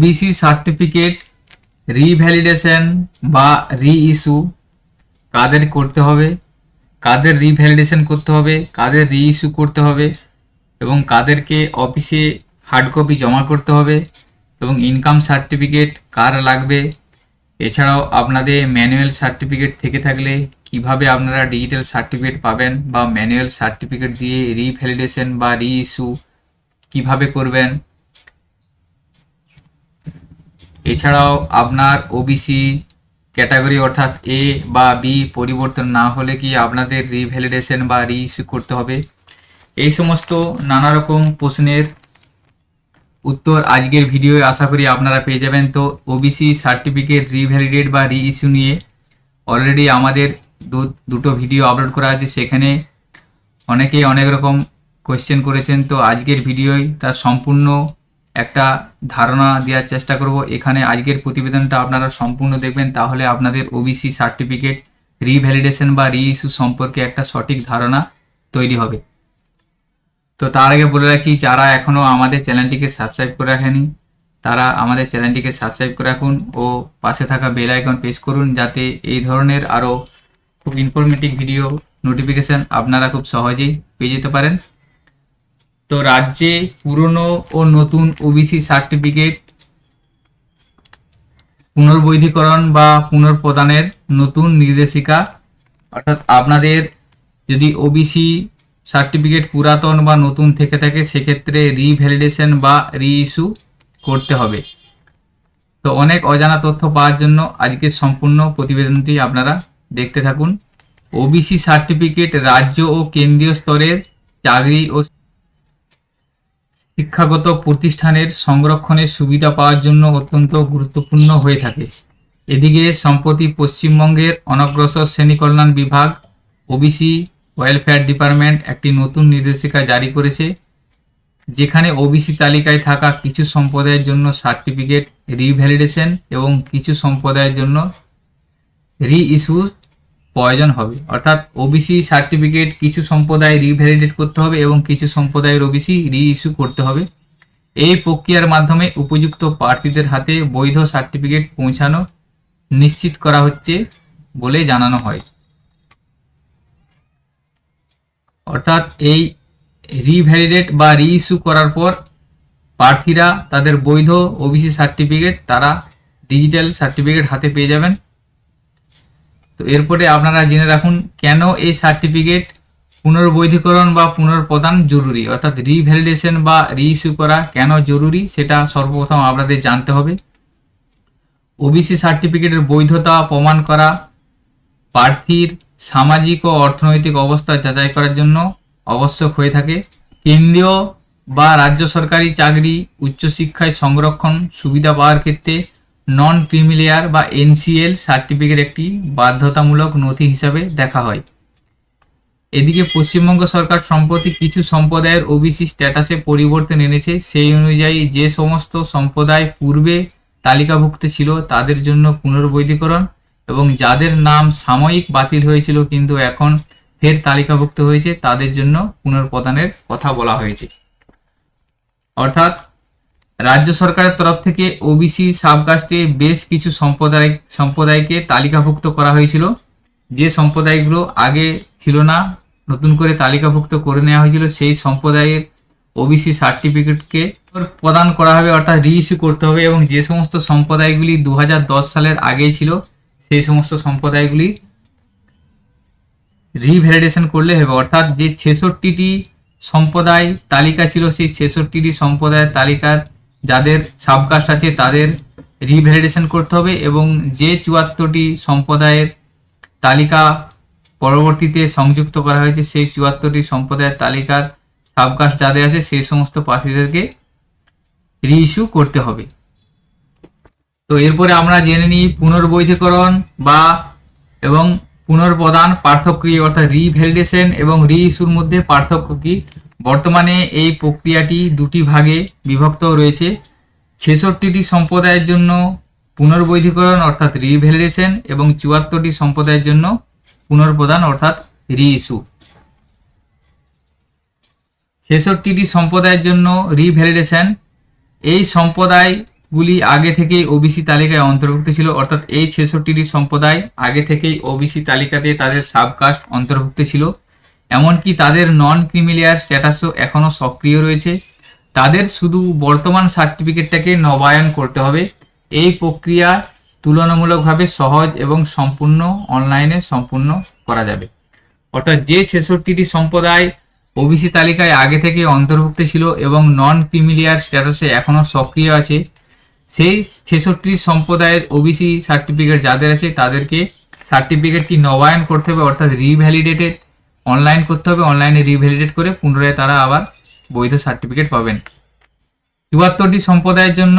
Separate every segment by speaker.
Speaker 1: OBC certificate revalidation বা reissue কাদের করতে হবে, কাদের রিভ্যালিডেশন করতে হবে, কাদের রিইস্যু করতে হবে এবং কাদেরকে অফিসে হার্ড কপি জমা করতে হবে এবং ইনকাম সার্টিফিকেট কার লাগবে, এছাড়াও আপনাদের ম্যানুয়াল সার্টিফিকেট থেকে থাকলে কিভাবে আপনারা ডিজিটাল সার্টিফিকেট পাবেন বা ম্যানুয়াল সার্টিফিকেট দিয়ে রিভ্যালিডেশন বা রিইস্যু কিভাবে করবেন, এছাড়াও আপনার ওবিসি ক্যাটাগরি অর্থাৎ এ বা বি পরিবর্তন না হলে কি আপনাদের রিভ্যালিডেশন বা রিইস্যু করতে হবে, এই সমস্ত নানা রকম প্রশ্নের উত্তর আজকের ভিডিওয়ে আশা করি আপনারা পেয়ে যাবেন। তো ওবিসি সার্টিফিকেট রিভ্যালিডেট বা রিইস্যু নিয়ে অলরেডি আমাদের দুটো ভিডিও আপলোড করা আছে, সেখানে অনেকেই অনেক রকম কোয়েশ্চেন করেছেন। তো আজকের ভিডিওয় তার সম্পূর্ণ একটা ধারণা দেওয়ার চেষ্টা করব। এখানে আজকের প্রতিবেদনটা আপনারা সম্পূর্ণ দেখবেন, তাহলে আপনাদের ওবিসি সার্টিফিকেট রিভ্যালিডেশন বা রিইস্যু সম্পর্কে একটা সঠিক ধারণা তৈরি হবে। তো তার আগে বলে রাখি, যারা এখনও আমাদের চ্যানেলটিকে সাবস্ক্রাইব করে রাখেনি তারা আমাদের চ্যানেলটিকে সাবস্ক্রাইব করে রাখুন ও পাশে থাকা বেল আইকন প্রেস করুন, যাতে এই ধরনের আরও খুব ইনফরমেটিভ ভিডিও নোটিফিকেশান আপনারা খুব সহজেই পেয়ে যেতে পারেন। তো রাজ্যে পুরনো ও নতুন ওবিসি সার্টিফিকেট পুনর্বৈধীকরণ বা পুনর্প্রদানের নতুন নির্দেশিকা, অর্থাৎ আপনাদের যদি ওবিসি সার্টিফিকেট পুরাতন বা নতুন থেকে থাকে সেক্ষেত্রে রিভ্যালিডেশন বা রিইস্যু করতে হবে। তো অনেক অজানা তথ্য পাওয়ার জন্য আজকের সম্পূর্ণ প্রতিবেদনটি আপনারা দেখতে থাকুন। ওবিসি সার্টিফিকেট রাজ্য ও কেন্দ্রীয় স্তরের চাকরি ও শিক্ষাগত প্রতিষ্ঠানের সংরক্ষণের সুবিধা পাওয়ার জন্য অত্যন্ত গুরুত্বপূর্ণ হয়ে থাকে। এদিকে সম্প্রতি পশ্চিমবঙ্গের অনগ্রসর শ্রেণী কল্যাণ বিভাগ ওবিসি ওয়েলফেয়ার ডিপার্টমেন্ট একটি নতুন নির্দেশিকা জারি করেছে, যেখানে ওবিসি তালিকায় থাকা কিছু সম্প্রদায়ের জন্য সার্টিফিকেট রিভ্যালিডেশন এবং কিছু সম্প্রদায়ের জন্য রিইস্যুর প্রয়োজন হবে। অর্থাৎ ওবিসি সার্টিফিকেট কিছু সম্প্রদায় রিভ্যালিডেট করতে হবে এবং কিছু সম্প্রদায়ের ওবিসি রিইস্যু করতে হবে। এই প্রক্রিয়ার মাধ্যমে উপযুক্ত প্রার্থীদের হাতে বৈধ সার্টিফিকেট পৌঁছানো নিশ্চিত করা হচ্ছে বলে জানানো হয়। অর্থাৎ এই রিভ্যালিডেট বা রিইস্যু করার পর প্রার্থীরা তাদের বৈধ ওবিসি সার্টিফিকেট তারা ডিজিটাল সার্টিফিকেট হাতে পেয়ে যাবেন। তো এরপরে আপনারা জেনে রাখুন কেন এই সার্টিফিকেট পুনর্বৈধীকরণ বা পুনর্প্রদান জরুরি, অর্থাৎ রিভ্যালিডেশন বা রিইস্যু করা কেন জরুরি সেটা সর্বপ্রথম আপনাদের জানতে হবে। ওবিসি সার্টিফিকেটের বৈধতা প্রমাণ করা প্রার্থীর সামাজিক ও অর্থনৈতিক অবস্থা যাচাই করার জন্য আবশ্যক হয়ে থাকে। কেন্দ্রীয় বা রাজ্য সরকারি চাকরি, উচ্চশিক্ষায় সংরক্ষণ সুবিধা পাওয়ার ক্ষেত্রে নন ক্রিমিলেয়ার বা এনসিএল সার্টিফিকেট একটি বাধ্যতামূলক নথি হিসাবে দেখা হয়। এদিকে পশ্চিমবঙ্গ সরকার সম্প্রতি কিছু সম্প্রদায়ের ওবিসি স্ট্যাটাসে পরিবর্তন এনেছে। সেই অনুযায়ী যে সমস্ত সম্প্রদায় পূর্বে তালিকাভুক্ত ছিল তাদের জন্য পুনর্বৈধীকরণ এবং যাদের নাম সাময়িক বাতিল হয়েছিল কিন্তু এখন ফের তালিকাভুক্ত হয়েছে তাদের জন্য পুনর্প্রদানের কথা বলা হয়েছে। অর্থাৎ রাজ্য সরকারের তরফ থেকে ওবিসি সাবকাস্টে বেশ কিছু সম্প্রদায়কে তালিকাভুক্ত করা হয়েছিল, যে সম্প্রদায়গুলো আগে ছিল না নতুন করে তালিকাভুক্ত করে নেওয়া হয়েছিল সেই সম্প্রদায়ের ওবিসি সার্টিফিকেটকে প্রদান করা হবে, অর্থাৎ রিইস্যু করতে হবে। এবং যে সমস্ত সম্প্রদায়গুলি 2010 সালের আগেই ছিল সেই সমস্ত সম্প্রদায়গুলি রিভ্যালিডেশন করলে হবে। অর্থাৎ যে 66টি সম্প্রদায় তালিকা ছিল সেই 66টি সম্প্রদায়ের তালিকার যাদের সাবকাস্ট আছে তাদের রিভ্যালিডেশন করতে হবে এবং যে 74টি সম্প্রদায়ের তালিকা পরবর্তীতে সংযুক্ত করা হয়েছে সেই 74টি সম্প্রদায়ের তালিকার সাবকাস্ট যাদের আছে সেই সমস্ত প্রার্থীদেরকে রিইস্যু করতে হবে। তো এরপরে আমরা জেনে নিই পুনর্বৈধীকরণ বা এবং পুনর্প্রদান পার্থক্য কি, অর্থাৎ রিভ্যালিডেশন এবং রিইস্যুর মধ্যে পার্থক্য কি। বর্তমানে এই প্রক্রিয়াটি দুটি ভাগে বিভক্ত রয়েছে। 66টি সম্প্রদায়ের জন্য পুনর্বৈধীকরণ অর্থাৎ রিভ্যালিডেশন এবং 74টি সম্প্রদায়ের জন্য পুনর্প্রদান অর্থাৎ রিইস্যু। 66টি সম্প্রদায়ের জন্য রিভ্যালিডেশন, এই সম্প্রদায় গুলি আগে থেকেই ওবিসি তালিকায় অন্তর্ভুক্ত ছিল, অর্থাৎ এই 66টি সম্প্রদায় আগে থেকেই ওবিসি তালিকাতে তাদের সাবকাস্ট অন্তর্ভুক্ত ছিল। এমনকি তাদের নন ক্রিমিলিয়ার স্ট্যাটাসও এখনও সক্রিয় রয়েছে। তাদের শুধু বর্তমান সার্টিফিকেটটাকে নবায়ন করতে হবে। এই প্রক্রিয়া তুলনামূলকভাবে সহজ এবং সম্পূর্ণ অনলাইনে সম্পূর্ণ করা যাবে। অর্থাৎ যে 66টি সম্প্রদায় ওবিসি তালিকায় আগে থেকে অন্তর্ভুক্ত ছিল এবং নন ক্রিমিলিয়ার স্ট্যাটাসে এখনও সক্রিয় আছে, সেই 66টি সম্প্রদায়ের ওবিসি সার্টিফিকেট যাদের আছে তাদেরকে সার্টিফিকেটটি নবায়ন করতে হবে, অর্থাৎ রিভ্যালিডেটেড অনলাইন করতে হবে। অনলাইনে রিভ্যালিডেট করে পুনরায় তারা আবার বৈধ সার্টিফিকেট পাবেন। 74টি সম্প্রদায়ের জন্য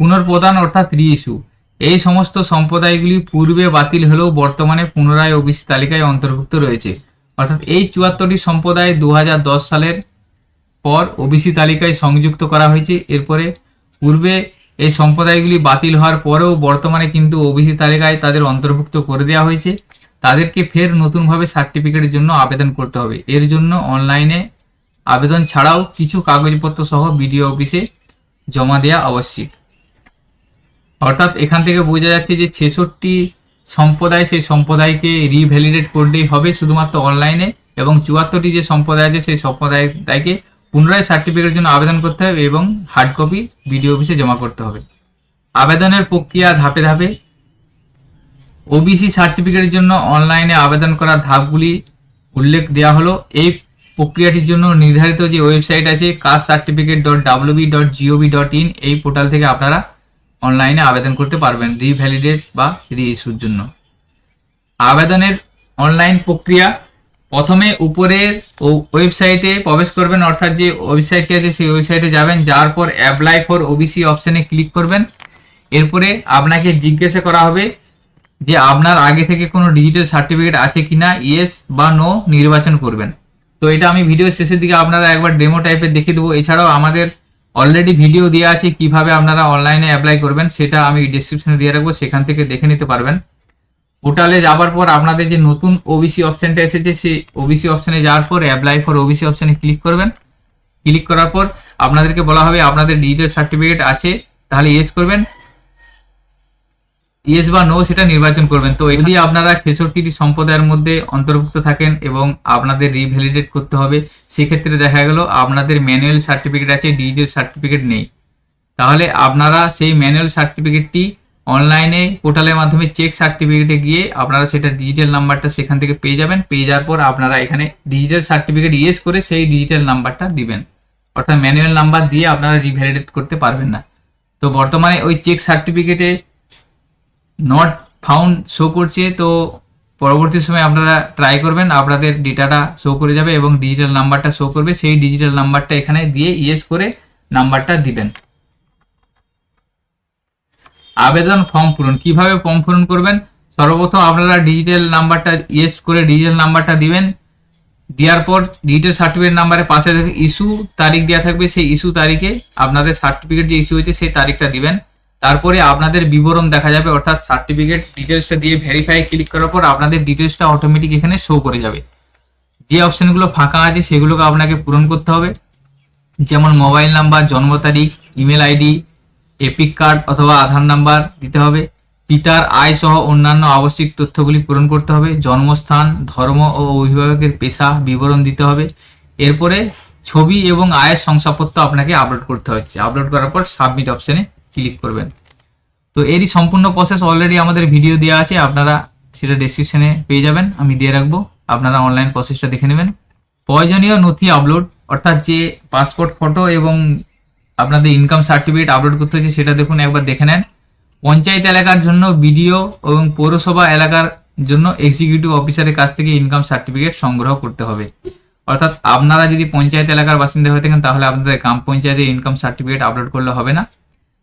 Speaker 1: পুনর্প্রদান অর্থাৎ রিইস্যু। এই সমস্ত সম্প্রদায়গুলি পূর্বে বাতিল হলেও বর্তমানে পুনরায় ওবিসি তালিকায় অন্তর্ভুক্ত রয়েছে। অর্থাৎ এই 74টি সম্প্রদায় 2010 সালের পর ওবিসি তালিকায় সংযুক্ত করা হয়েছে। এরপরে পূর্বে এই সম্প্রদায়গুলি বাতিল হওয়ার পরেও বর্তমানে কিন্তু ওবিসি তালিকায় তাদের অন্তর্ভুক্ত করে দেওয়া হয়েছে। তাদেরকে ফের নতুনভাবে সার্টিফিকেটের জন্য আবেদন করতে হবে। এর জন্য অনলাইনে আবেদন ছাড়াও কিছু কাগজপত্র সহ বিডিও অফিসে জমা দেওয়া আবশ্যিক। অর্থাৎ এখান থেকে বোঝা যাচ্ছে যে 66টি সম্প্রদায়, সেই সম্প্রদায়কে রিভ্যালিডেট করলেই হবে শুধুমাত্র অনলাইনে, এবং 74টি যে সম্প্রদায় আছে সেই সম্প্রদায়কে পুনরায় সার্টিফিকেটের জন্য আবেদন করতে হবে এবং হার্ড কপি বিডিও অফিসে জমা করতে হবে। আবেদনের প্রক্রিয়া ধাপে ধাপে। ওবিসি সার্টিফিকেটের জন্য অনলাইনে আবেদন করার ধাপগুলি উল্লেখ দেওয়া হলো। এই প্রক্রিয়াটির জন্য নির্ধারিত যে ওয়েবসাইট আছে castecertificate.wb.gov.in, এই পোর্টাল থেকে আপনারা অনলাইনে আবেদন করতে পারবেন রিভ্যালিডেট বা রিইস্যুর জন্য। আবেদনের অনলাইন প্রক্রিয়া, প্রথমে উপরের ওয়েবসাইটে প্রবেশ করবেন, অর্থাৎ যে ওয়েবসাইটটি আছে সেই ওয়েবসাইটে যাবেন, যাওয়ার পর অ্যাপ্লাই ফর ওবিসি অপশানে ক্লিক করবেন। এরপরে আপনাকে জিজ্ঞাসা করা হবে যে আপনার আগে থেকে কোনো ডিজিটাল সার্টিফিকেট আছে কিনা, ইয়েস বা নো নির্বাচন করবেন। তো এটা আমি ভিডিওর শেষের দিকে আপনারা একবার ডেমো টাইপের দেখিয়ে দেবো। এছাড়াও আমাদের অলরেডি ভিডিও দেওয়া আছে কিভাবে আপনারা অনলাইনে অ্যাপ্লাই করবেন, সেটা আমি ডিসক্রিপশনে দিয়ে রাখবো, সেখান থেকে দেখে নিতে পারবেন। পোর্টালে যাওয়ার পর আপনাদের যে নতুন ওবিসি অপশানটা এসেছে সেই ওবিসি অপশানে যাওয়ার পর অ্যাপ্লাই ফর ওবিসি অপশানে ক্লিক করবেন। ক্লিক করার পর আপনাদেরকে বলা হবে আপনাদের ডিজিটাল সার্টিফিকেট আছে, তাহলে ইয়েস করবেন, ইয়েস বা নো সেটা নির্বাচন করবেন। তো যদি আপনারা 66টি সম্প্রদায়ের মধ্যে অন্তর্ভুক্ত থাকেন এবং আপনাদের রিভ্যালিডেট করতে হবে, সেক্ষেত্রে দেখা গেল আপনাদের ম্যানুয়াল সার্টিফিকেট আছে, ডিজিটাল সার্টিফিকেট নেই, তাহলে আপনারা সেই ম্যানুয়াল সার্টিফিকেটটি অনলাইনে পোর্টালের মাধ্যমে চেক সার্টিফিকেটে গিয়ে আপনারা সেটা ডিজিটাল নাম্বারটা সেখান থেকে পেয়ে যাবেন। পেয়ে যাওয়ার পর আপনারা এখানে ডিজিটাল সার্টিফিকেট ইয়েস করে সেই ডিজিটাল নাম্বারটা দিবেন, অর্থাৎ ম্যানুয়াল নাম্বার দিয়ে আপনারা রিভ্যালিডেট করতে পারবেন না। তো বর্তমানে ওই চেক সার্টিফিকেটে নট ফাউন্ড শো করছে, তো পরবর্তী সময় আপনারা ট্রাই করবেন, আপনাদের ডেটাটা শো করে যাবে এবং ডিজিটাল নাম্বারটা শো করবে, সেই ডিজিটাল নাম্বারটা এখানে দিয়ে ইয়েস করে নাম্বারটা দিবেন। আবেদন ফর্ম পূরণ, কিভাবে ফর্ম পূরণ করবেন? সর্বপ্রথম আপনারা ডিজিটাল নাম্বারটা ইয়েস করে ডিজিটাল নাম্বারটা দিবেন। দেওয়ার পর ডিজিটাল সার্টিফিকেট নাম্বারের পাশে ইস্যু তারিখ দেওয়া থাকবে, সেই ইস্যু তারিখে আপনাদের সার্টিফিকেট যে ইস্যু হয়েছে সেই তারিখটা দিবেন। তারপরে আপনাদের বিবরণ দেখা যাবে, অর্থাৎ সার্টিফিকেট ডিটেলসটা দিয়ে ভেরিফাই ক্লিক করার পর আপনাদের ডিটেলসটা অটোমেটিক এখানে শো করে যাবে। যে অপশনগুলো ফাঁকা আছে সেগুলোকে আপনাকে পূরণ করতে হবে, যেমন মোবাইল নাম্বার, জন্ম তারিখ, ইমেল আইডি, এপিক কার্ড অথবা আধার নাম্বার দিতে হবে। পিতার আয় সহ অন্যান্য আবশ্যিক তথ্যগুলি পূরণ করতে হবে। জন্মস্থান, ধর্ম ও অভিভাবকের পেশা বিবরণ দিতে হবে। এরপরে ছবি এবং আয়ের শংসাপত্র আপনাকে আপলোড করতে হচ্ছে। আপলোড করার পর সাবমিট অপশনে ক্লিক করবেন। তো এরই সম্পূর্ণ প্রসেস অলরেডি আমাদের ভিডিও দেওয়া আছে, আপনারা সেটা ডেসক্রিপশনে পেয়ে যাবেন, আমি দিয়ে রাখবো, আপনারা অনলাইন প্রসেসটা দেখে নেবেন। প্রয়োজনীয় নথি আপলোড, অর্থাৎ যে পাসপোর্ট ফটো এবং আপনাদের ইনকাম সার্টিফিকেট আপলোড করতে হচ্ছে সেটা দেখুন, একবার দেখে নেন। পঞ্চায়েত এলাকার জন্য বিডিও এবং পৌরসভা এলাকার জন্য এক্সিকিউটিভ অফিসারের কাছ থেকে ইনকাম সার্টিফিকেট সংগ্রহ করতে হবে। অর্থাৎ আপনারা যদি পঞ্চায়েত এলাকার বাসিন্দা হয়ে থাকেন তাহলে আপনাদের গ্রাম পঞ্চায়েতের ইনকাম সার্টিফিকেট আপলোড করলে হবে না,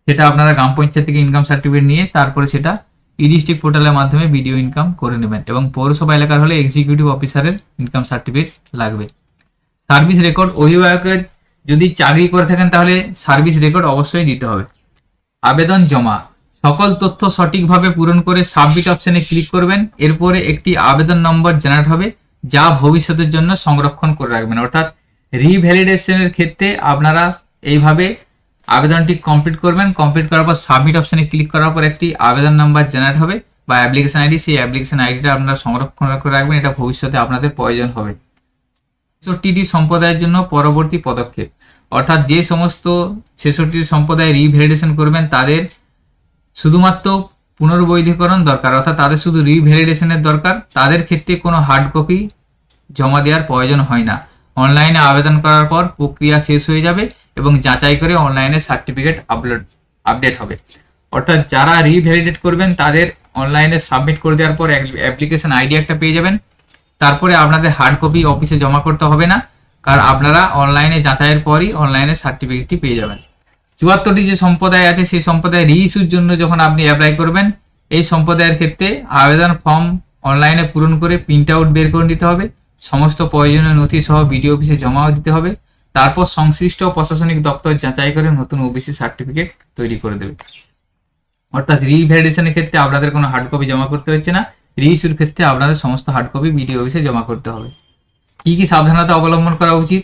Speaker 1: সেটা আপনারা গ্রাম পঞ্চায়েত থেকে ইনকাম সার্টিফিকেট নিয়ে তারপরে সেটা ই-ডিস্ট্রিক্ট পোর্টালের মাধ্যমে ভিডিও ইনকাম করে নেবেন। এবং পৌরসভা এলাকার হলে এক্সিকিউটিভ অফিসারের ইনকাম সার্টিফিকেট লাগবে। সার্ভিস রেকর্ড, অভিভাবকের যদি চাকরি করে থাকেন তাহলে সার্ভিস রেকর্ড অবশ্যই দিতে হবে। আবেদন জমা, সকল তথ্য সঠিকভাবে পূরণ করে সাবমিট অপশনে ক্লিক করবেন। এরপরে একটি আবেদন নম্বর জেনারেট হবে যা ভবিষ্যতের জন্য সংরক্ষণ করে রাখবেন। অর্থাৎ রিভ্যালিডেশনের ক্ষেত্রে আপনারা এইভাবে আবেদনটি কমপ্লিট করবেন। কমপ্লিট করার পর সাবমিট অপশানে ক্লিক করার পর একটি আবেদন নাম্বার জেনারেট হবে বা অ্যাপ্লিকেশন আইডি, সেই অ্যাপ্লিকেশন আইডিটা আপনারা সংরক্ষণ করে রাখবেন, এটা ভবিষ্যতে আপনাদের প্রয়োজন হবে। 66টি সম্প্রদায়ের জন্য পরবর্তী পদক্ষেপ, অর্থাৎ যে সমস্ত 66টি সম্প্রদায় রিভ্যালিডেশন করবেন তাদের শুধুমাত্র পুনর্বৈধীকরণ দরকার, অর্থাৎ তাদের শুধু রিভ্যালিডেশনের দরকার। তাদের ক্ষেত্রে কোনো হার্ড কপি জমা দেওয়ার প্রয়োজন হয় না। অনলাইনে আবেদন করার পর প্রক্রিয়া শেষ হয়ে যাবে এবং যাচাই করে অনলাইনে সার্টিফিকেট আপডেট হবে। অর্থাৎ যারা রিভ্যালিডেট করবেন তাদের অনলাইনে সাবমিট করে দেওয়ার পর অ্যাপ্লিকেশন আইডি একটা পেয়ে যাবেন। তারপরে আপনাদের হার্ড কপি অফিসে জমা করতে হবে না, কারণ আপনারা অনলাইনে যাচাইয়ের পরই অনলাইনে সার্টিফিকেটটি পেয়ে যাবেন। 74টি যে সম্প্রদায় আছে সেই সম্প্রদায় রিইস্যুর জন্য যখন আপনি অ্যাপ্লাই করবেন, এই সম্প্রদায়ের ক্ষেত্রে আবেদন ফর্ম অনলাইনে পূরণ করে প্রিন্ট আউট বের করে নিতে হবে, সমস্ত প্রয়োজনীয় নথি সহ বিডিও অফিসে জমাও দিতে হবে। তারপর সংশ্লিষ্ট প্রশাসনিক দপ্তর যাচাই করে নতুন ওবিসি সার্টিফিকেট তৈরি করে দেবে। অর্থাৎ রিভ্যালিডেশনের ক্ষেত্রে আপনাদের কোনো হার্ড কপি জমা করতে হচ্ছে না, রিইস্যুর ক্ষেত্রে আপনাদের সমস্ত হার্ড কপি বিডিও অফিসে জমা করতে হবে। কি কি সাবধানতা অবলম্বন করা উচিত?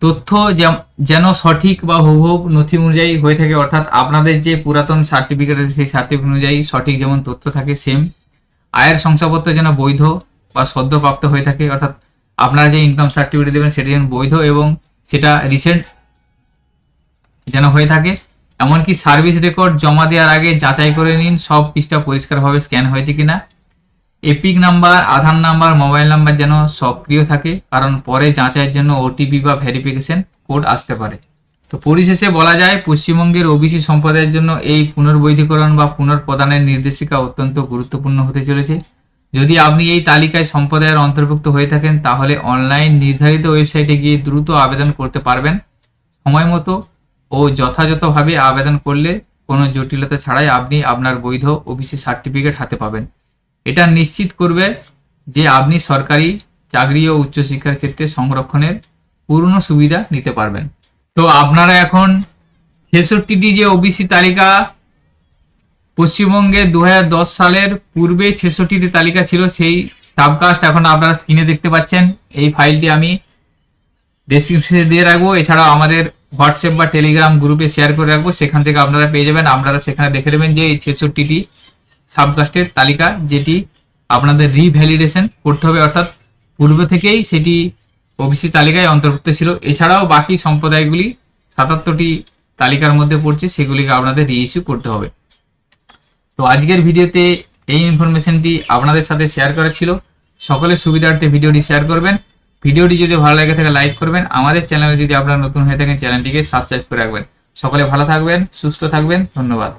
Speaker 1: তথ্য যেন সঠিক বা হুবহু নথি অনুযায়ী হয়ে থাকে, অর্থাৎ আপনাদের যে পুরাতন সার্টিফিকেট আছে সেই সার্টিফিকেট অনুযায়ী সঠিক যেমন তথ্য থাকে সেম। আয়ের শংসাপত্র যেন বৈধ বা সদ্যপ্রাপ্ত হয়ে থাকে, অর্থাৎ আপনারা যে ইনকাম সার্টিফিকেট দেবেন সেটা যেন বৈধ এবং সেটা রিসেন্ট যেন হয়ে থাকে। এমনকি সার্ভিস রেকর্ড জমা দেওয়ার আগে যাচাই করে নিন সব পৃষ্ঠা পরিষ্কারভাবে স্ক্যান হয়েছে কিনা। এপিক নাম্বার, আধার নাম্বার, মোবাইল নাম্বার যেন সক্রিয় থাকে, কারণ পরে যাচাইয়ের জন্য ওটিপি বা ভেরিফিকেশন কোড আসতে পারে। তো পরিশেষে বলা যায় পশ্চিমবঙ্গের ওবিসি সম্প্রদায়ের জন্য এই পুনর্বৈধীকরণ বা পুনর্প্রদানের নির্দেশিকা অত্যন্ত গুরুত্বপূর্ণ হতে চলেছে। যদি আপনি এই তালিকায় সম্প্রদায়ের অন্তর্ভুক্ত হয়ে থাকেন তাহলে অনলাইন নির্ধারিত ওয়েবসাইটে গিয়ে দ্রুত আবেদন করতে পারবেন। সময় মতো ও যথাযথভাবে আবেদন করলে কোনো জটিলতা ছাড়াই আপনি আপনার বৈধ ওবিসি সার্টিফিকেট হাতে পাবেন। এটা নিশ্চিত করবে যে আপনি সরকারি চাকরি ও উচ্চশিক্ষার ক্ষেত্রে সংরক্ষণের পূর্ণ সুবিধা নিতে পারবেন। তো আপনারা এখন 66টি যে ওবিসি তালিকা পশ্চিমবঙ্গে 2010 সালের পূর্বে 66টি তালিকা ছিল, সেই সাবকাস্ট এখন আপনারা স্ক্রিনে দেখতে পাচ্ছেন। এই ফাইলটি আমি ডেসক্রিপশনে দিয়ে রাখবো, এছাড়াও আমাদের হোয়াটসঅ্যাপ বা টেলিগ্রাম গ্রুপে শেয়ার করে রাখবো, সেখান থেকে আপনারা পেয়ে যাবেন। আপনারা সেখানে দেখে নেবেন যে এই 66টি সাবকাস্টের তালিকা যেটি আপনাদের রিভ্যালিডেশন করতে হবে, অর্থাৎ পূর্ব থেকেই সেটি ওবিসি তালিকায় অন্তর্ভুক্ত ছিল। এছাড়াও বাকি সম্প্রদায়গুলি 77টি তালিকার মধ্যে পড়ছে, সেগুলিকে আপনাদের রিইস্যু করতে হবে। তো আজকের ভিডিওতে এই ইনফরমেশনটি আপনাদের সাথে শেয়ার করা ছিল। সকলের সুবিধার্থে ভিডিওটি শেয়ার করবেন। ভিডিওটি যদি ভালো লাগে থাকে লাইক করবেন। আমাদের চ্যানেলে যদি আপনারা নতুন হয়ে থাকেন চ্যানেলটিকে সাবস্ক্রাইব করে রাখবেন। সকলে ভালো থাকবেন, সুস্থ থাকবেন। ধন্যবাদ।